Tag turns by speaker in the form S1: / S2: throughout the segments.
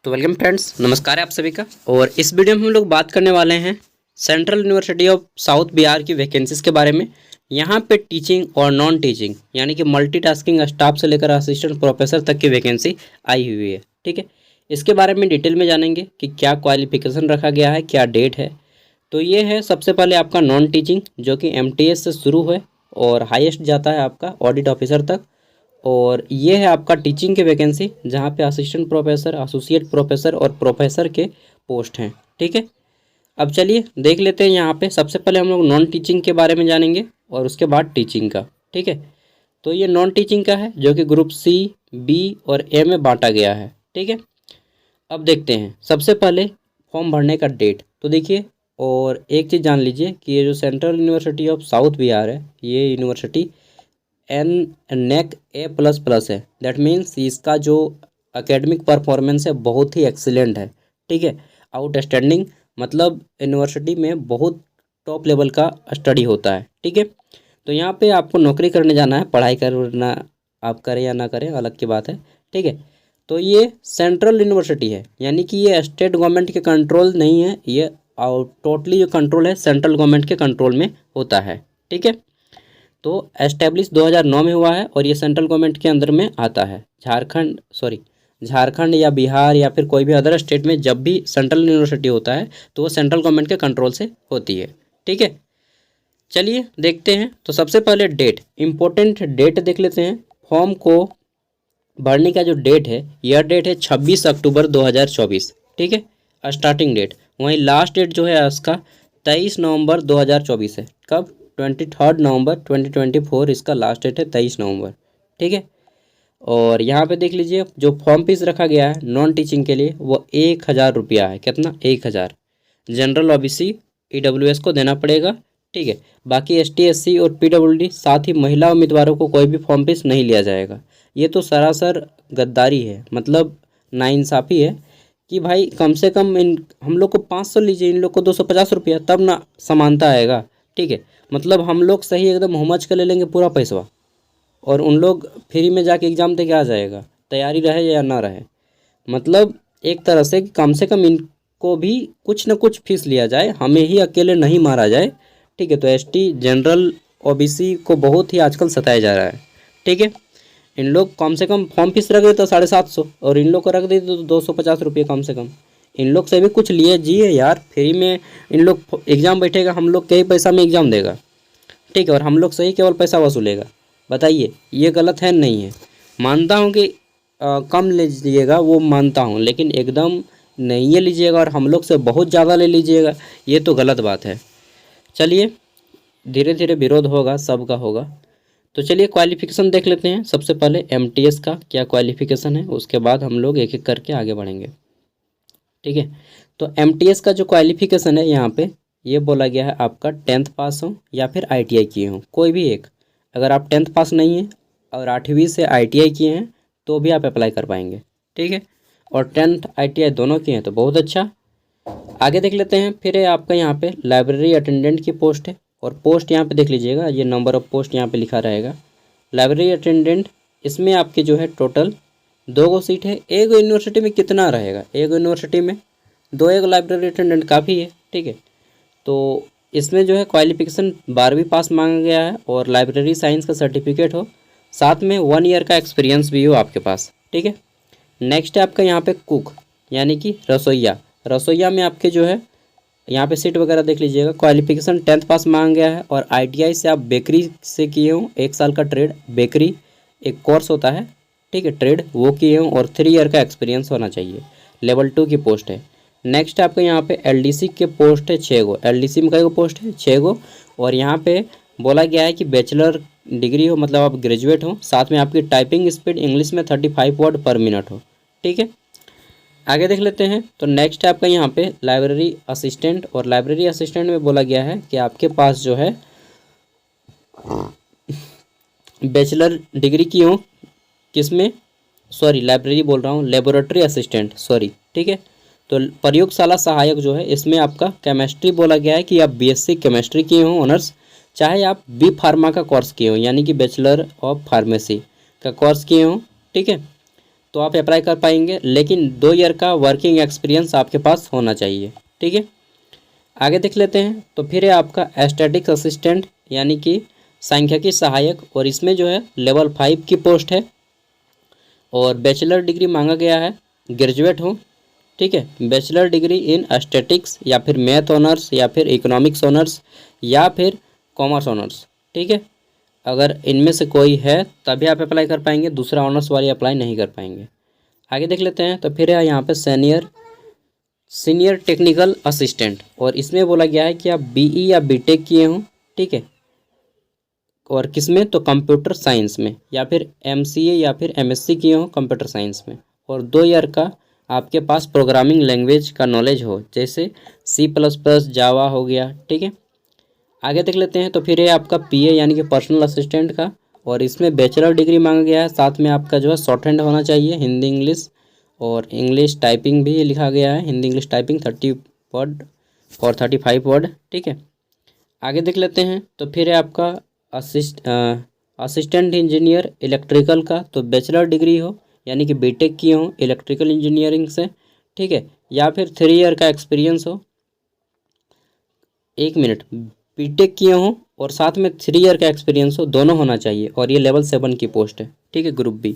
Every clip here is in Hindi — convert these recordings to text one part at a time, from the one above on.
S1: तो वेलकम फ्रेंड्स, नमस्कार है आप सभी का। और इस वीडियो में हम लोग बात करने वाले हैं central university of south Bihar की वैकेंसीज के बारे में। यहाँ पे टीचिंग और नॉन टीचिंग यानी कि मल्टीटास्किंग स्टाफ से लेकर असिस्टेंट प्रोफेसर तक की वैकेंसी आई हुई है। ठीक है, इसके बारे में डिटेल में जानेंगे कि क्या क्वालिफिकेशन रखा गया है, क्या डेट है। तो ये है सबसे पहले आपका नॉन टीचिंग, जो कि MTS से शुरू है और हाईएस्ट जाता है आपका ऑडिट ऑफिसर तक। और ये है आपका टीचिंग की वैकेंसी, जहाँ पे असिस्टेंट प्रोफेसर, एसोसिएट प्रोफेसर और प्रोफेसर के पोस्ट हैं। ठीक है, अब चलिए देख लेते हैं। यहाँ पे सबसे पहले हम लोग नॉन टीचिंग के बारे में जानेंगे और उसके बाद टीचिंग का। ठीक है, तो ये नॉन टीचिंग का है, जो कि ग्रुप C, B और A में बांटा गया है। ठीक है, अब देखते हैं सबसे पहले फॉर्म भरने का डेट। तो देखिए, और एक चीज़ जान लीजिए कि ये जो central university of south Bihar है, ये यूनिवर्सिटी NAC A++ है। दैट मीन्स इसका जो एकेडमिक परफॉर्मेंस है बहुत ही एक्सीलेंट है। ठीक है, आउटस्टैंडिंग, मतलब यूनिवर्सिटी में बहुत टॉप लेवल का स्टडी होता है। ठीक है, तो यहाँ पे आपको नौकरी करने जाना है, पढ़ाई करना आप करें या ना करें अलग की बात है। ठीक है, तो ये सेंट्रल यूनिवर्सिटी है, यानी कि ये स्टेट गवर्नमेंट के कंट्रोल नहीं है, ये टोटली जो कंट्रोल है सेंट्रल गवर्नमेंट के कंट्रोल में होता है। ठीक है, तो एस्टेब्लिश 2009 में हुआ है और ये सेंट्रल गवर्नमेंट के अंदर में आता है। झारखंड या बिहार या फिर कोई भी अदर स्टेट में जब भी सेंट्रल यूनिवर्सिटी होता है तो वो सेंट्रल गवर्नमेंट के कंट्रोल से होती है। ठीक है, चलिए देखते हैं। तो सबसे पहले डेट, इम्पोर्टेंट डेट देख लेते हैं। फॉर्म को भरने का जो डेट है, यह डेट है 26 अक्टूबर 2024। ठीक है, स्टार्टिंग डेट। वहीं लास्ट डेट जो है इसका 23 नवंबर 2024 है। कब? 23 नवंबर 2024 इसका लास्ट डेट है, 23 नवंबर। ठीक है, और यहाँ पे देख लीजिए जो फॉर्म फीस रखा गया है नॉन टीचिंग के लिए वो 1000 रुपया है। कितना? 1000। जनरल OBC EWS को देना पड़ेगा। ठीक है, बाकी ST SC और PWD, साथ ही महिला उम्मीदवारों को कोई भी फॉर्म फीस नहीं लिया जाएगा। ये तो सरासर गद्दारी है, मतलब नाइंसाफ़ी है कि भाई कम से कम इन हम लोग को 500 लीजिए, इन लोग को 250 रुपया, तब ना समानता आएगा। ठीक है, मतलब हम लोग सही एकदम हुमच कर ले लेंगे पूरा पैसा, और उन लोग फ्री में जाके एग्ज़ाम दे के आ जाएगा, तैयारी रहे या ना रहे। मतलब एक तरह से कम इनको भी कुछ न कुछ फीस लिया जाए, हमें ही अकेले नहीं मारा जाए। ठीक है, तो ST, जनरल OBC को बहुत ही आजकल सताया जा रहा है। ठीक है, इन लोग कम से कम फॉर्म फीस रख दे तो 750, और इन लोग को रख दे तो 250 रुपये कम से कम। इन लोग से भी कुछ लिए जिए यार, फ्री में इन लोग एग्ज़ाम बैठेगा, हम लोग के ही पैसा में एग्ज़ाम देगा। ठीक है, और हम लोग से ही केवल पैसा वसूलेगा। बताइए, ये गलत है? नहीं है। मानता हूँ कि कम ले लीजिएगा, वो मानता हूँ, लेकिन एकदम नहीं ये लीजिएगा और हम लोग से बहुत ज़्यादा ले लीजिएगा, ये तो गलत बात है। चलिए, धीरे धीरे विरोध होगा, सबका होगा। तो चलिए क्वालिफ़िकेशन देख लेते हैं। सबसे पहले MTS का क्या क्वालिफ़िकेशन है, उसके बाद हम लोग एक एक करके आगे बढ़ेंगे। ठीक है, तो MTS का जो क्वालिफ़िकेशन है यहाँ पे ये बोला गया है आपका 10th पास हो या फिर ITI किए हो, कोई भी एक। अगर आप 10th पास नहीं हैं और 8वीं से ITI किए हैं तो भी आप अप्लाई कर पाएंगे। ठीक है, और 10th ITI दोनों किए हैं तो बहुत अच्छा। आगे देख लेते हैं। फिर है आपका यहाँ पे लाइब्रेरी अटेंडेंट की पोस्ट है, और पोस्ट यहाँ पे देख लीजिएगा, ये नंबर ऑफ पोस्ट यहाँ पे लिखा रहेगा। लाइब्रेरी अटेंडेंट, इसमें आपके जो है टोटल 2 सीट है। एक यूनिवर्सिटी में कितना रहेगा? एक यूनिवर्सिटी में 2 एक लाइब्रेरी अटेंडेंट काफ़ी है। ठीक है, तो इसमें जो है क्वालिफिकेशन 12वीं पास मांगा गया है और लाइब्रेरी साइंस का सर्टिफिकेट हो, साथ में 1 ईयर का एक्सपीरियंस भी हो आपके पास। ठीक है, नेक्स्ट है आपका यहाँ पे कुक, यानी कि रसोइया। रसोइया में आपके जो है यहाँ पे सीट वगैरह देख लीजिएगा। क्वालिफिकेशन 10th पास मांगा गया है और ITI से आप बेकरी से किए हों, 1 साल का ट्रेड, बेकरी एक कोर्स होता है। ठीक है, ट्रेड वो किए हों और 3 ईयर का एक्सपीरियंस होना चाहिए। लेवल 2 की पोस्ट है। नेक्स्ट आपके यहाँ पे LDC के पोस्ट है 6 गो। LDC में कई गो पोस्ट है? 6 गो। और यहाँ पे बोला गया है कि बैचलर डिग्री हो, मतलब आप ग्रेजुएट हो, साथ में आपकी टाइपिंग स्पीड इंग्लिश में 35 वर्ड पर मिनट हो। ठीक है, आगे देख लेते हैं। तो नेक्स्ट है आपका यहाँ पे लाइब्रेरी असिस्टेंट, और लाइब्रेरी असिस्टेंट में बोला गया है कि आपके पास जो है बैचलर डिग्री की हो, किसमें? सॉरी, लाइब्रेरी बोल रहा हूँ, लेबोरेटरी असिस्टेंट, सॉरी। ठीक है, तो प्रयोगशाला सहायक जो है, इसमें आपका केमिस्ट्री बोला गया है कि आप BSc केमिस्ट्री किए हों ऑनर्स, चाहे आप B फार्मा का कोर्स किए हों, यानी कि बैचलर ऑफ फार्मेसी का कोर्स किए हों। ठीक है, तो आप अप्लाई कर पाएंगे, लेकिन 2 ईयर का वर्किंग एक्सपीरियंस आपके पास होना चाहिए। ठीक है, आगे देख लेते हैं। तो फिर है आपका एस्थेटिक्स असिस्टेंट यानी कि सांख्यिकी सहायक, और इसमें जो है लेवल 5 की पोस्ट है और बैचलर डिग्री मांगा गया है, ग्रेजुएट हो। ठीक है, बैचलर डिग्री इन एस्थेटिक्स या फिर मैथ ऑनर्स या फिर इकोनॉमिक्स ऑनर्स या फिर कॉमर्स ऑनर्स। ठीक है, अगर इनमें से कोई है तभी आप अप्लाई कर पाएंगे, दूसरा ऑनर्स वाले अप्लाई नहीं कर पाएंगे। आगे देख लेते हैं। तो फिर है यहाँ पे सीनियर टेक्निकल असिस्टेंट, और इसमें बोला गया है कि आप बीई या बीटेक किए हों। ठीक है, और किस में, तो कंप्यूटर साइंस में, या फिर एमसीए या फिर एमएससी किए हों कंप्यूटर साइंस में, और 2 ईयर का आपके पास प्रोग्रामिंग लैंग्वेज का नॉलेज हो, जैसे C++, जावा हो गया। ठीक है, आगे देख लेते हैं। तो फिर ये आपका पीए यानी कि पर्सनल असिस्टेंट का, और इसमें बैचलर डिग्री मांगा गया है, साथ में आपका जो है शॉर्ट हैंड होना चाहिए, हिंदी इंग्लिश, और इंग्लिश टाइपिंग भी लिखा गया है, हिंदी इंग्लिश टाइपिंग 30 वर्ड और 35 वर्ड। ठीक है, आगे देख लेते हैं। तो फिर है आपका असिस्टेंट इंजीनियर इलेक्ट्रिकल का, तो बैचलर डिग्री हो यानी कि बीटेक किए हो इलेक्ट्रिकल इंजीनियरिंग से। ठीक है, या फिर 3 ईयर का एक्सपीरियंस हो, 1 मिनट, बीटेक किए हों और साथ में 3 ईयर का एक्सपीरियंस हो, दोनों होना चाहिए, और ये लेवल 7 की पोस्ट है। ठीक है, ग्रुप बी।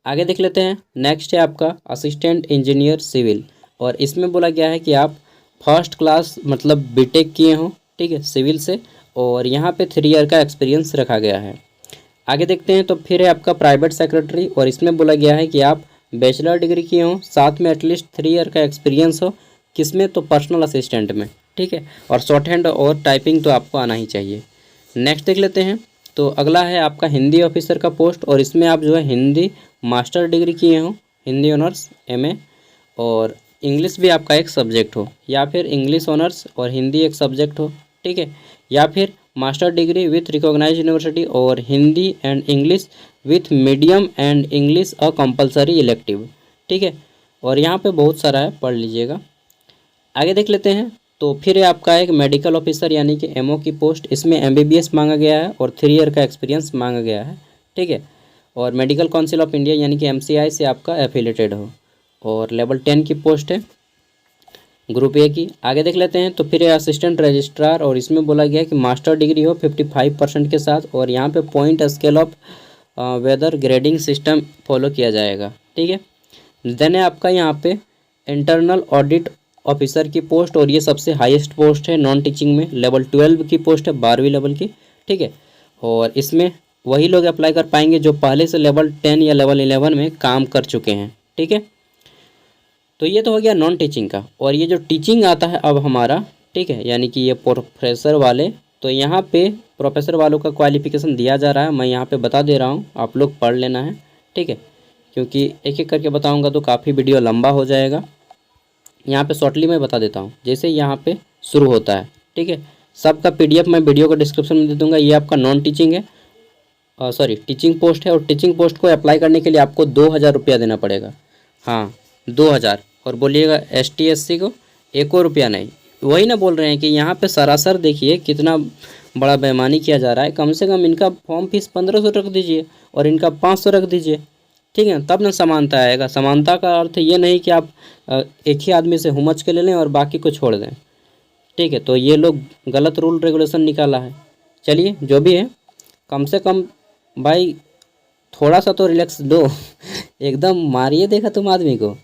S1: आगे देख लेते हैं। नेक्स्ट है आपका असिस्टेंट इंजीनियर सिविल, और इसमें बोला गया है कि आप फर्स्ट क्लास मतलब बीटेक किए हों, ठीक है, सिविल से, और यहाँ पे 3 ईयर का एक्सपीरियंस रखा गया है। आगे देखते हैं। तो फिर है आपका प्राइवेट सेक्रेटरी, और इसमें बोला गया है कि आप बैचलर डिग्री किए हों, साथ में एटलीस्ट 3 ईयर का एक्सपीरियंस हो, किसमें, तो पर्सनल असिस्टेंट में। ठीक है, और शॉर्ट हैंड और टाइपिंग तो आपको आना ही चाहिए। नेक्स्ट देख लेते हैं। तो अगला है आपका हिंदी ऑफिसर का पोस्ट, और इसमें आप जो है हिंदी मास्टर डिग्री किए हों, हिंदी ऑनर्स एमए, और इंग्लिश भी आपका एक सब्जेक्ट हो, या फिर इंग्लिश ऑनर्स और हिंदी एक सब्जेक्ट हो। ठीक है, या फिर master degree with recognise university और Hindi and English with medium and English a compulsory elective. ठीक है, और यहाँ पे बहुत सारा है, पढ़ लीजिएगा। आगे देख लेते हैं। तो फिर है आपका एक मेडिकल ऑफिसर यानी कि एमओ की पोस्ट, इसमें एमबीबीएस मांगा गया है और 3 ईयर का एक्सपीरियंस मांगा गया है। ठीक है, और मेडिकल काउंसिल ऑफ इंडिया यानी कि एमसीआई से आपका एफिलेटेड हो, और लेवल 10 की पोस्ट है, ग्रुप ए की। आगे देख लेते हैं। तो फिर है असिस्टेंट रजिस्ट्रार, और इसमें बोला गया है कि मास्टर डिग्री हो 55% के साथ, और यहाँ पे point scale of weather grading system follow किया जाएगा। ठीक है, देन है आपका यहाँ पे इंटरनल ऑडिट ऑफिसर की पोस्ट, और ये सबसे हाईएस्ट पोस्ट है नॉन टीचिंग में, लेवल 12 की पोस्ट है, 12वीं लेवल की। ठीक है, और इसमें वही लोग अप्लाई कर पाएंगे जो पहले से लेवल 10 या लेवल 11 में काम कर चुके हैं। ठीक है, तो ये तो हो गया नॉन टीचिंग का, और ये जो टीचिंग आता है अब हमारा, ठीक है, यानी कि ये प्रोफेसर वाले, तो यहाँ पे प्रोफेसर वालों का क्वालिफिकेशन दिया जा रहा है, मैं यहाँ पे बता दे रहा हूँ, आप लोग पढ़ लेना है। ठीक है, क्योंकि एक एक करके बताऊँगा तो काफ़ी वीडियो लंबा हो जाएगा। यहाँ पे शॉर्टली मैं बता देता हूँ, जैसे यहाँ पे शुरू होता है। ठीक है, सबका PDF मैं वीडियो को डिस्क्रिप्शन में दे दूँगा। ये आपका नॉन टीचिंग है, टीचिंग पोस्ट है, और टीचिंग पोस्ट को अप्लाई करने के लिए आपको 2000 रुपया देना पड़ेगा। हाँ, 2000, और बोलिएगा ST SC को 1 और रुपया नहीं। वही ना बोल रहे हैं कि यहाँ पे सरासर देखिए कितना बड़ा बेईमानी किया जा रहा है। कम से कम इनका फॉर्म फीस 1500 रख दीजिए और इनका 500 रख दीजिए। ठीक है, तब ना समानता आएगा। समानता का अर्थ ये नहीं कि आप एक ही आदमी से हुमच के ले लें और बाकी को छोड़ दें। ठीक है, तो ये लोग गलत रूल रेगुलेशन निकाला है। चलिए, जो भी है, कम से कम भाई थोड़ा सा तो रिलैक्स दो एकदम मारिए देखा तुम आदमी को।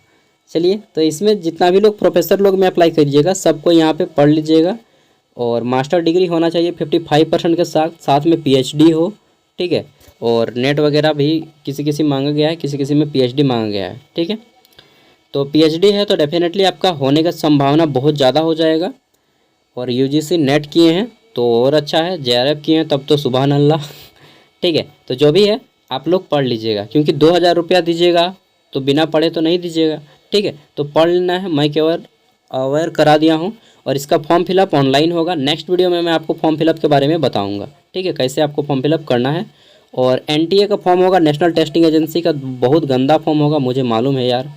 S1: चलिए, तो इसमें जितना भी लोग प्रोफेसर लोग में अप्लाई करिएगा, सबको यहाँ पे पढ़ लीजिएगा, और मास्टर डिग्री होना चाहिए 55% के साथ में PhD हो। ठीक है, और नेट वगैरह भी किसी किसी मांगा गया है, किसी किसी में PhD मांगा गया है। ठीक है, तो PhD है तो डेफिनेटली आपका होने का संभावना बहुत ज़्यादा हो जाएगा, और UGC नेट किए हैं तो और अच्छा है, JRF किए हैं तब तो सुभान अल्लाह। ठीक है, तो जो भी है आप लोग पढ़ लीजिएगा, क्योंकि 2000 रुपया दीजिएगा तो बिना पढ़े तो नहीं दीजिएगा। ठीक है, तो पढ़ लेना है, मैं केवल अवेयर करा दिया हूँ, और इसका फॉर्म फिलअप ऑनलाइन होगा। नेक्स्ट वीडियो में मैं आपको फॉर्म फिलअप के बारे में बताऊँगा। ठीक है, कैसे आपको फॉर्म फिलअप करना है। और NTA का फॉर्म होगा, नेशनल टेस्टिंग एजेंसी का, बहुत गंदा फॉर्म होगा, मुझे मालूम है यार।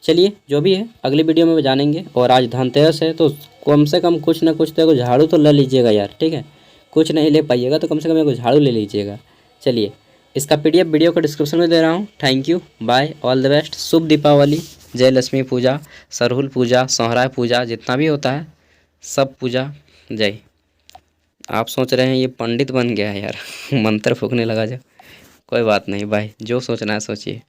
S1: चलिए, जो भी है अगली वीडियो में जानेंगे। और आज धनतेरस है तो कम से कम कुछ ना कुछ तो झाड़ू तो ले लीजिएगा यार। ठीक है, कुछ नहीं ले पाइएगा तो कम से कम एक झाड़ू ले लीजिएगा। चलिए, इसका PDF वीडियो को डिस्क्रिप्शन में दे रहा हूँ। Thank you, bye, all the best. शुभ दीपावली, जय लक्ष्मी पूजा, सरहुल पूजा, सोहराय पूजा, जितना भी होता है सब पूजा जय। आप सोच रहे हैं ये पंडित बन गया है यार मंत्र फूकने लगा जो, कोई बात नहीं भाई, जो सोचना है सोचिए।